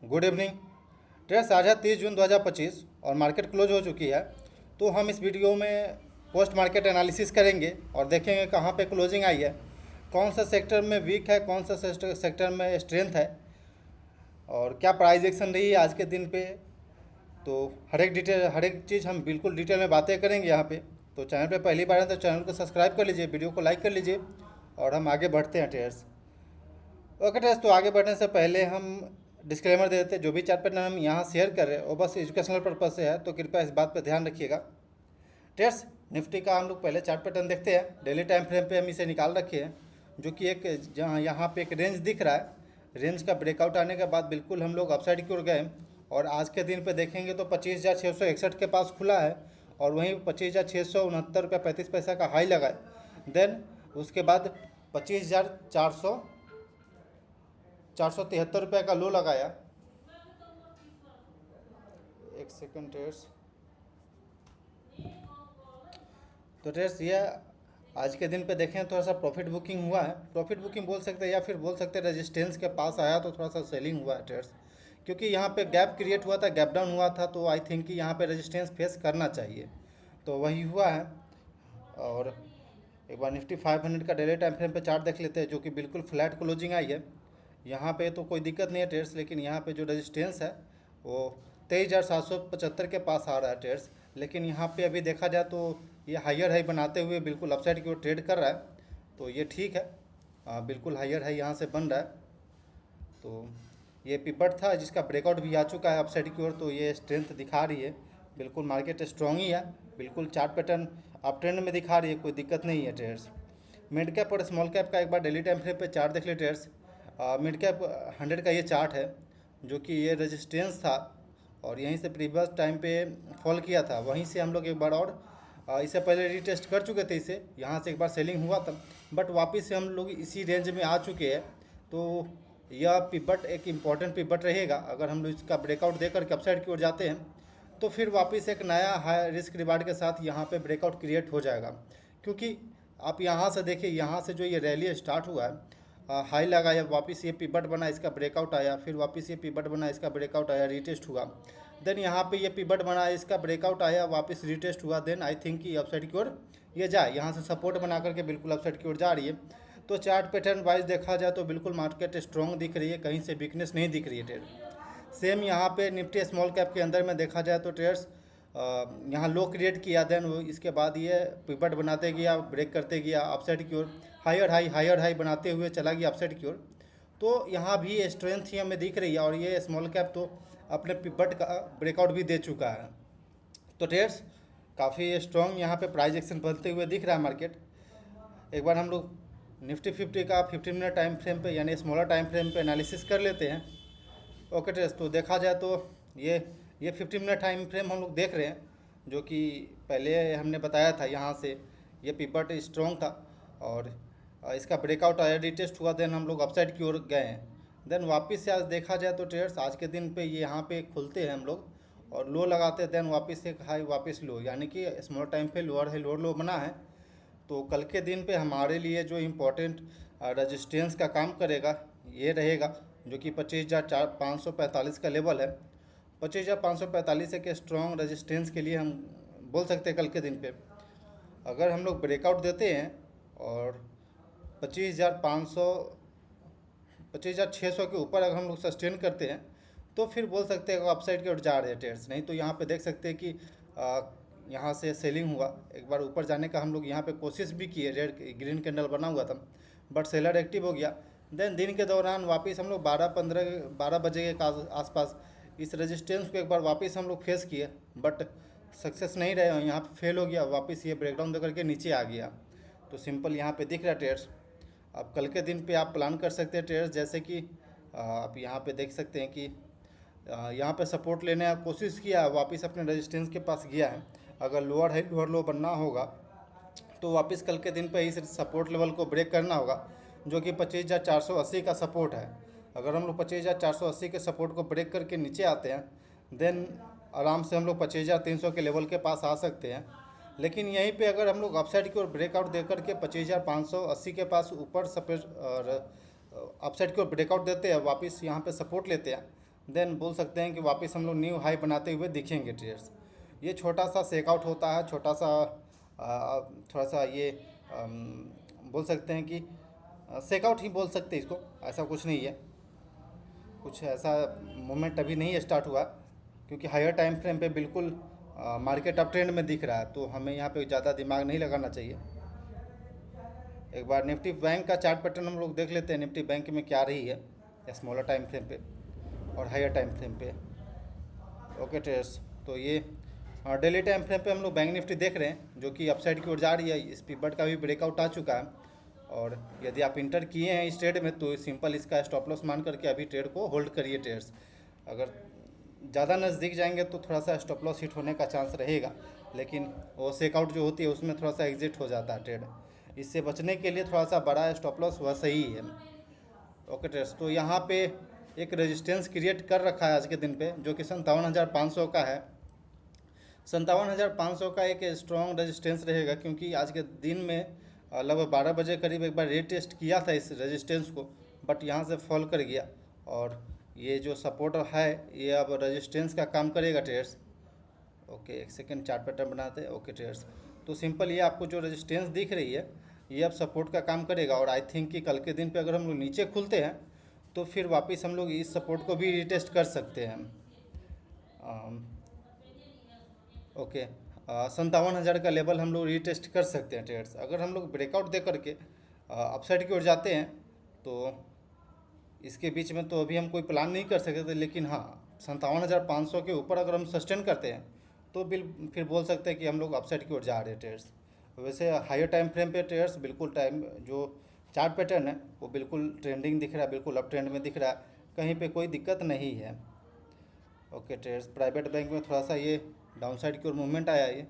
Good evening trades. आज है 30 जून 2025 और मार्केट क्लोज हो चुकी है। तो हम इस वीडियो में पोस्ट मार्केट एनालिसिस करेंगे और देखेंगे कहाँ पे क्लोजिंग आई है, कौन सा सेक्टर में वीक है, कौन सा सेक्टर में स्ट्रेंथ है और क्या प्राइस एक्शन रही है आज के दिन पे। तो हर एक चीज़ हम बिल्कुल डिटेल में बातें करेंगे यहाँ पे। तो चैनल पे पहली बार है तो चैनल को सब्सक्राइब कर लीजिए, वीडियो को लाइक कर लीजिए और हम आगे बढ़ते हैं ट्रेड्स। ओके ट्रेड्स, तो आगे बढ़ने से पहले हम डिस्क्लेमर दे देते हैं, जो भी चार्ट पैटर्न हम यहाँ शेयर कर रहे हैं वो बस एजुकेशनल पर्पज से है, तो कृपया इस बात पर ध्यान रखिएगा। ट्रेड्स, निफ्टी का हम लोग पहले चार्ट पैटर्न देखते हैं। डेली टाइम फ्रेम पे हम इसे निकाल रखे हैं, जो कि एक जहाँ यहाँ पे एक रेंज दिख रहा है। रेंज का ब्रेकआउट आने के बाद बिल्कुल हम लोग अपसाइड की ओर गए और आज के दिन पे देखेंगे तो 25,661 के पास खुला है और वहीं 25,669 रुपये 35 पैसा का हाई लगा है। देन उसके बाद 25,473 रुपये का लो लगाया। एक सेकंड ट्रेड्स। तो ट्रेड्स ये आज के दिन पे देखें थोड़ा सा प्रॉफिट बुकिंग हुआ है, प्रॉफिट बुकिंग बोल सकते हैं या फिर बोल सकते हैं रेजिस्टेंस के पास आया तो थोड़ा सा सेलिंग हुआ है ट्रेड्स, क्योंकि यहाँ पे गैप क्रिएट हुआ था, गैप डाउन हुआ था, तो आई थिंक कि यहाँ पे रेजिस्टेंस फेस करना चाहिए, तो वही हुआ है। और एक बार निफ्टी 500 का डेली टाइम फ्रेम पे चार्ट देख लेते हैं, जो कि बिल्कुल फ्लैट क्लोजिंग आई है। यहाँ पे तो कोई दिक्कत नहीं है ट्रेड्स, लेकिन यहाँ पे जो रेजिस्टेंस है वो 23,775 के पास आ रहा है ट्रेड्स। लेकिन यहाँ पे अभी देखा जाए तो ये हायर हाई बनाते हुए बिल्कुल अपसाइड की ओर ट्रेड कर रहा है, तो ये ठीक है। बिल्कुल हायर हाई यहाँ से बन रहा है। तो ये पिपट था जिसका ब्रेकआउट भी आ चुका है अपसाइड की ओर, तो ये स्ट्रेंथ दिखा रही है। बिल्कुल मार्केट स्ट्रॉन्ग ही है, बिल्कुल चार्ट पैटर्न अप ट्रेंड में दिखा रही है, कोई दिक्कत नहीं है ट्रेड्स। मिड कैप और स्मॉल कैप का एक बार डेली टाइम फ्रेम पे चार्ट देख ले ट्रेड्स। मिड कैप 100 का ये चार्ट है, जो कि ये रेजिस्टेंस था और यहीं से प्रीवियस टाइम पे फॉल किया था, वहीं से हम लोग एक बार और इससे पहले रीटेस्ट कर चुके थे इसे, यहाँ से एक बार सेलिंग हुआ था, बट वापस से हम लोग इसी रेंज में आ चुके हैं। तो यह पिवट एक इम्पॉर्टेंट पिवट रहेगा। अगर हम लोग इसका ब्रेकआउट देकर के अपसाइड की ओर जाते हैं तो फिर वापस एक नया हाई रिस्क रिवार्ड के साथ यहाँ पे ब्रेकआउट क्रिएट हो जाएगा। क्योंकि आप यहाँ से देखिए, यहाँ से जो ये रैली स्टार्ट हुआ है, हाई लगाया, वापस ये पिवट बना, इसका ब्रेकआउट आया, फिर वापस ये पिवट बना, इसका ब्रेकआउट आया, रीटेस्ट हुआ। देन यहाँ पे ये पिवट बना, इसका ब्रेकआउट आया, वापस रीटेस्ट हुआ। देन आई थिंक कि अपसाइड की ओर ये जाए, यहाँ से सपोर्ट बना करके बिल्कुल अपसाइड की ओर जा रही है। तो चार्ट पैटर्न वाइज देखा जाए तो बिल्कुल मार्केट स्ट्रॉन्ग दिख रही है, कहीं से वीकनेस नहीं दिख रही है ट्रेड। सेम यहाँ पे निफ्टी स्मॉल कैप के अंदर में देखा जाए तो ट्रेड्स यहाँ लो क्रिएट किया, देन वो इसके बाद ये पिवट बनाते गया, ब्रेक करते गया अपसाइड की ओर, हायर हाई बनाते हुए चला गया अपसाइड की ओर। तो यहाँ भी स्ट्रेंथ ही हमें दिख रही है और ये स्मॉल कैप तो अपने पिवट का ब्रेकआउट भी दे चुका है। तो ट्रेड्स काफ़ी स्ट्रॉन्ग यहाँ पे प्राइस एक्शन बनते हुए दिख रहा है मार्केट। एक बार हम लोग निफ्टी 50 का 15 मिनट टाइम फ्रेम पे यानी स्मॉलर टाइम फ्रेम पे एनालिसिस कर लेते हैं। ओके ट्रेड्स, तो देखा जाए तो ये 15 मिनट टाइम फ्रेम हम लोग देख रहे हैं, जो कि पहले हमने बताया था, यहाँ से ये पिवट स्ट्रॉन्ग था और इसका ब्रेकआउट आया, रीटेस्ट हुआ, देन हम लोग अपसाइड की ओर गए हैं। देन वापस से आज देखा जाए तो ट्रेड्स आज के दिन पे ये यहाँ पे खुलते हैं हम लोग और लो लगाते हैं, देन वापस एक हाई, वापस लो, यानी कि स्मॉल टाइम पे लोअर हाई लोअर लो बना है। तो कल के दिन पे हमारे लिए जो इम्पोर्टेंट रेजिस्टेंस का काम करेगा ये रहेगा, जो कि 25,545 का लेवल है। 25,545 एक स्ट्रॉन्ग रेजिस्टेंस के लिए हम बोल सकते हैं कल के दिन पे। अगर हम लोग ब्रेकआउट देते हैं और 25,600 के ऊपर अगर हम लोग सस्टेन करते हैं तो फिर बोल सकते हैं अपसाइड की ओर जा रहे हैं ट्रेड्स। नहीं तो यहाँ पे देख सकते हैं कि यहाँ से सेलिंग हुआ, एक बार ऊपर जाने का हम लोग यहाँ पे कोशिश भी किए, रेड ग्रीन कैंडल बना हुआ था, बट सेलर एक्टिव हो गया। देन दिन के दौरान वापस हम लोग 12 बजे के आसपास इस रेजिस्टेंस को एक बार वापस हम लोग फेस किए, बट सक्सेस नहीं रहे, यहाँ पे फेल हो गया, वापस ये ब्रेकडाउन देकर के नीचे आ गया। तो सिंपल यहाँ पे दिख रहा है ट्रेड्स। अब कल के दिन पे आप प्लान कर सकते हैं ट्रेड्स, जैसे कि आप यहाँ पे देख सकते हैं कि यहाँ पे सपोर्ट लेने का कोशिश किया, वापस अपने रेजिस्टेंस के पास गया है। अगर लोअर हाई लोअर लो बनना होगा तो वापस कल के दिन पे इस सपोर्ट लेवल को ब्रेक करना होगा, जो कि 25,480 का सपोर्ट है। अगर हम लोग 25,480 के सपोर्ट को ब्रेक करके नीचे आते हैं, देन आराम से हम लोग 25,300 के लेवल के पास आ सकते हैं। लेकिन यहीं पे अगर हम लोग अपसाइड की ओर ब्रेकआउट देकर के 25,580 के पास ऊपर अपसाइड की ओर ब्रेकआउट देते हैं, वापस यहाँ पे सपोर्ट लेते हैं, देन बोल सकते हैं कि वापस हम लोग न्यू हाई बनाते हुए दिखेंगे ट्रेड्स। ये छोटा सा सेकआउट होता है, छोटा सा थोड़ा सा ये बोल सकते हैं कि सेकआउट ही बोल सकते हैं इसको, ऐसा कुछ नहीं है, कुछ ऐसा मोमेंट अभी नहीं स्टार्ट हुआ, क्योंकि हायर टाइम फ्रेम पे बिल्कुल मार्केट अप ट्रेंड में दिख रहा है, तो हमें यहाँ पे ज़्यादा दिमाग नहीं लगाना चाहिए। एक बार निफ्टी बैंक का चार्ट पैटर्न हम लोग देख लेते हैं, निफ्टी बैंक में क्या रही है स्मॉलर टाइम फ्रेम पे और हायर टाइम फ्रेम पे। ओके ट्रेड्स, तो ये डेली टाइम फ्रेम पे हम लोग बैंक निफ्टी देख रहे हैं जो कि अपसाइड की ओर जा रही है। इस पिवट का भी ब्रेकआउट आ चुका है, और यदि आप इंटर किए हैं इस ट्रेड में तो सिंपल इसका स्टॉप लॉस मान करके अभी ट्रेड को होल्ड करिए ट्रेड्स। अगर ज़्यादा नज़दीक जाएंगे तो थोड़ा सा स्टॉप लॉस हिट होने का चांस रहेगा, लेकिन वो सेकआउट जो होती है उसमें थोड़ा सा एग्जिट हो जाता है ट्रेड। इससे बचने के लिए थोड़ा सा बड़ा स्टॉप लॉस वह सही है। ओके ट्रेड्स, तो यहाँ पे एक रेजिस्टेंस क्रिएट कर रखा है आज के दिन पे, जो कि 57,500 का है। 57,500 का एक स्ट्रॉन्ग रेजिस्टेंस रहेगा, क्योंकि आज के दिन में लगभग 12 बजे करीब एक बार रीटेस्ट किया था इस रेजिस्टेंस को, बट यहाँ से फॉल कर गया, और ये जो सपोर्ट है ये अब रेजिस्टेंस का काम करेगा ट्रेड्स। ओके, एक सेकेंड चार्ट पैटर्न बनाते हैं। ओके ट्रेड्स, तो सिंपल ये आपको जो रेजिस्टेंस दिख रही है ये अब सपोर्ट का काम करेगा, और आई थिंक कि कल के दिन पे अगर हम लोग नीचे खुलते हैं तो फिर वापस हम लोग इस सपोर्ट को भी रिटेस्ट कर सकते हैं। ओके, 57,000 का लेवल हम लोग रिटेस्ट कर सकते हैं ट्रेड्स। अगर हम लोग ब्रेकआउट दे करके अपसाइड की ओर जाते हैं तो इसके बीच में तो अभी हम कोई प्लान नहीं कर सकते थे, लेकिन हाँ 57,500 के ऊपर अगर हम सस्टेन करते हैं तो फिर बोल सकते हैं कि हम लोग अपसाइड की ओर जा रहे हैं ट्रेड्स। वैसे हायर टाइम फ्रेम पे ट्रेड्स बिल्कुल टाइम जो चार्ट पैटर्न है वो बिल्कुल ट्रेंडिंग दिख रहा है, बिल्कुल अप ट्रेंड में दिख रहा है, कहीं पे कोई दिक्कत नहीं है। ओके ट्रेड्स, प्राइवेट बैंक में थोड़ा सा ये डाउन साइड की ओर मूवमेंट आया है,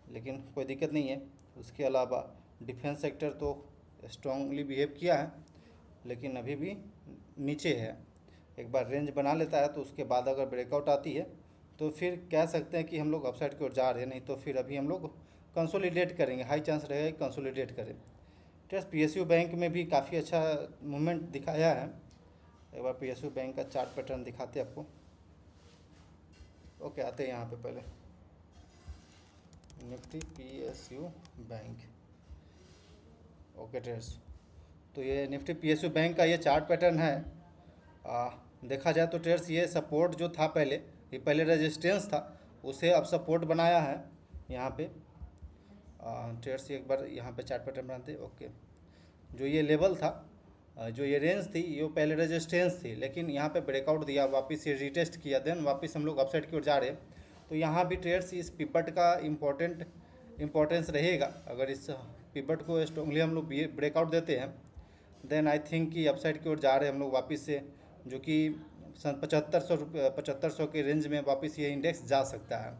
लेकिन कोई दिक्कत नहीं है। उसके अलावा डिफेंस सेक्टर तो स्ट्रांगली बिहेव किया है, लेकिन अभी भी नीचे है। एक बार रेंज बना लेता है तो उसके बाद अगर ब्रेकआउट आती है तो फिर कह सकते हैं कि हम लोग अपसाइड की ओर जा रहे हैं, नहीं तो फिर अभी हम लोग कंसोलिडेट करेंगे, हाई चांस रहेगा कि कंसोलिडेट करें। ट्रस्ट पीएसयू बैंक में भी काफ़ी अच्छा मूवमेंट दिखाया है। एक बार पीएसयू बैंक का चार्ट पैटर्न दिखाते हैं आपको। ओके, आते हैं यहाँ पे पहले Nifty PSU bank. Okay trades, तो ये निफ्टी पीएसयू बैंक का ये चार्ट पैटर्न है। देखा जाए तो ट्रेड्स ये सपोर्ट जो था पहले, ये पहले रेजिस्टेंस था, उसे अब सपोर्ट बनाया है यहाँ पे। ट्रेड्स एक बार यहाँ पे चार्ट पैटर्न बनाते हैं। ओके, जो ये लेवल था, जो ये रेंज थी, ये पहले रेजिस्टेंस थी, लेकिन यहाँ पे ब्रेकआउट दिया, वापस ये रिटेस्ट किया, देन वापस हम लोग अपसाइड की ओर जा रहे हैं। तो यहाँ भी ट्रेड्स इस पिवट का इम्पोर्टेंस रहेगा। अगर इस पिवट को स्ट्रांगली हम लोग ब्रेकआउट देते हैं, देन आई थिंक कि अपसाइड की ओर जा रहे हैं हम लोग वापस से, जो कि 7500 के रेंज में वापस ये इंडेक्स जा सकता है।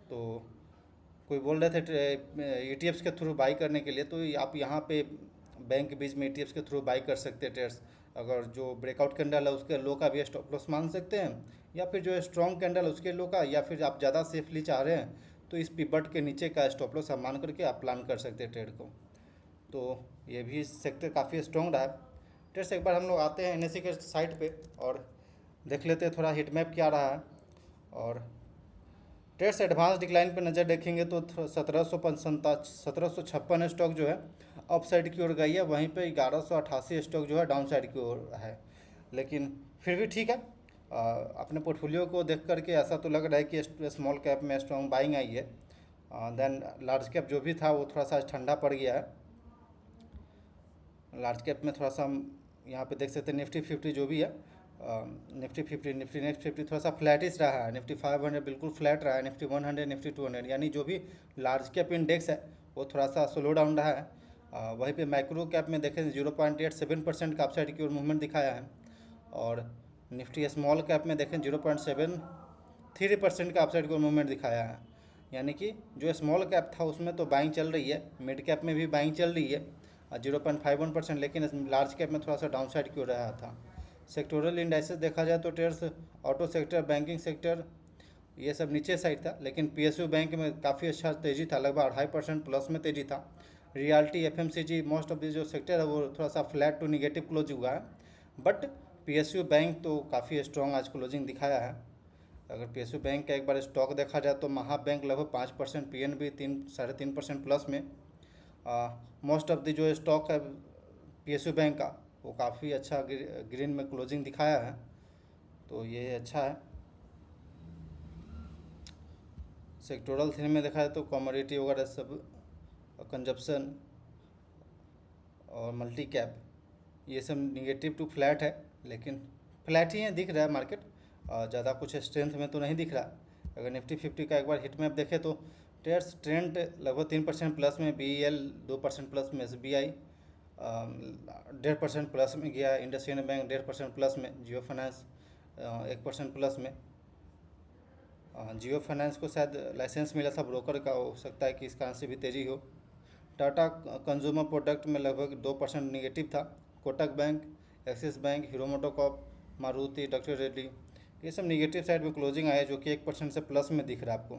तो कोई बोल रहे थे ETFs के थ्रू बाई करने के लिए, तो आप यहाँ पे बैंक के बीच में ETFs के थ्रू बाई कर सकते हैं ट्रेड्स। अगर जो ब्रेकआउट कैंडल है उसके लो का भी स्टॉप लॉस मान सकते हैं, या फिर जो स्ट्रॉन्ग कैंडल है उसके लो का, या फिर आप ज़्यादा सेफली चाह रहे हैं तो इस पिवट के नीचे का स्टॉप लॉस आप मान करके आप प्लान कर सकते हैं ट्रेड को। तो ये भी सेक्टर काफ़ी स्ट्रॉन्ग रहा है ट्रेड्स। एक बार हम लोग आते हैं NSE के साइट पे और देख लेते हैं थोड़ा हिट मैप क्या रहा है। और ट्रेड्स एडवांस डिक्लाइन पे नज़र देखेंगे तो 1756 स्टॉक जो है अप साइड की ओर गई है, वहीं पे 1188 स्टॉक जो है डाउन साइड की ओर है। लेकिन फिर भी ठीक है, अपने पोर्टफोलियो को देख करके ऐसा तो लग रहा है कि स्मॉल कैप में स्ट्रॉन्ग बाइंग आई है। देन लार्ज कैप जो भी था वो थोड़ा सा ठंडा पड़ गया है। लार्ज कैप में थोड़ा सा हम यहाँ पे देख सकते हैं निफ्टी 50 जो भी है, निफ्टी 50, निफ्टी नेक्स्ट 50 थोड़ा सा फ्लैटिश रहा है। निफ्टी 500 बिल्कुल फ्लैट रहा है। निफ्टी 100, निफ्टी 200, यानी जो भी लार्ज कैप इंडेक्स है वो थोड़ा सा स्लो डाउन रहा है। वहीं पे माइक्रो कैप में देखें 0.87% का अपसाइड की ओर मूवमेंट दिखाया है, और निफ्टी स्मॉल कैप में देखें 0.73% का अपसाइड की ओर मूवमेंट दिखाया है। यानी कि जो स्मॉल कैप था उसमें तो बाइंग चल रही है, मिड कैप में भी बाइंग चल रही है 0.51%, लेकिन लार्ज कैप में थोड़ा सा डाउन साइड की ओर रहा था। सेक्टोरल इंडाइसेस देखा जाए तो trades auto sector, banking sector ये सब नीचे साइड था, लेकिन पीएसयू बैंक में काफ़ी अच्छा तेज़ी था, लगभग 2.5% प्लस में तेज़ी था। Realty, FMCG, most of the जो सेक्टर है वो थोड़ा सा फ्लैट टू निगेटिव क्लोज हुआ है, बट PSU बैंक तो काफ़ी स्ट्रॉन्ग आज क्लोजिंग दिखाया है। अगर PSU बैंक का एक बार स्टॉक देखा जाए तो महा बैंक लगभग 5%, PNB 3-3.5% प्लस में। मोस्ट ऑफ द जो स्टॉक है PSU बैंक का वो काफ़ी अच्छा ग्रीन में क्लोजिंग दिखाया है, तो ये अच्छा है। सेक्टोरल थीम में देखा जाए तो कमोडिटी वगैरह सब, कंजप्शन और मल्टी कैप ये सब निगेटिव टू फ्लैट है, लेकिन फ्लैट ही है दिख रहा है मार्केट, ज़्यादा कुछ स्ट्रेंथ में तो नहीं दिख रहा। अगर निफ्टी 50 का एक बार हिट मैप देखें तो ट्रेड्स ट्रेंड लगभग 3% प्लस में, BEL 2% प्लस में, SBI 1.5% प्लस में गया, इंडसइंड बैंक 1.5% प्लस में, जियो फाइनेंस 1% प्लस में। जियो फाइनेंस को शायद लाइसेंस मिला था ब्रोकर का, हो सकता है कि इस कारण से भी तेज़ी हो। टाटा कंज्यूमर प्रोडक्ट में लगभग 2% निगेटिव था। Kotak bank, axis bank, hero MotoCorp, Maruti, doctor Reddy ये सब निगेटिव साइड में क्लोजिंग आया, जो कि 1% से प्लस में दिख रहा है आपको।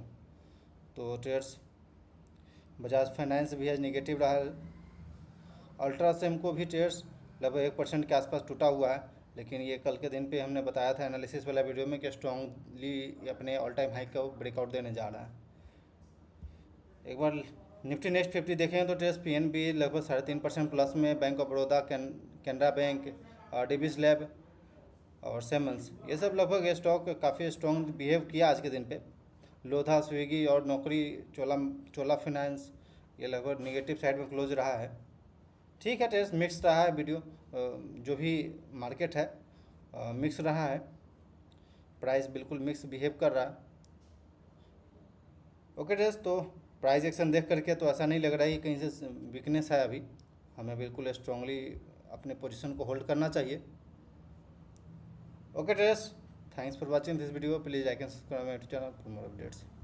तो ट्रेड्स बजाज फाइनेंस भी आज निगेटिव रहा है। अल्ट्रासेम को भी ट्रेड्स लगभग 1% के आसपास टूटा हुआ है, लेकिन ये कल के दिन पे हमने बताया था एनालिसिस वाला वीडियो में कि स्ट्रांगली अपने ऑल टाइम हाई का ब्रेकआउट देने जा रहा है। एक बार निफ्टी नेक्स्ट 50 देखें तो ट्रेड्स PNB लगभग 3.5% प्लस में, bank of Baroda, Canara bank, Divis lab और सेमंस ये सब लगभग स्टॉक काफ़ी स्ट्रॉन्ग बिहेव किया आज के दिन पे। लोधा, स्विगी और नौकरी, चोला फाइनेंस ये लगभग निगेटिव साइड में क्लोज रहा है। ठीक है, टेस्ट मिक्स रहा है वीडियो, जो भी मार्केट है मिक्स रहा है, प्राइस बिल्कुल मिक्स बिहेव कर रहा है। ओके टेस्ट, तो प्राइस एक्शन देख करके तो ऐसा नहीं लग रहा है कि कहीं से वीकनेस है अभी, हमें बिल्कुल स्ट्रांगली अपने पोजीशन को होल्ड करना चाहिए। Okay test, thanks for watching this video, please like and subscribe my channel for more updates.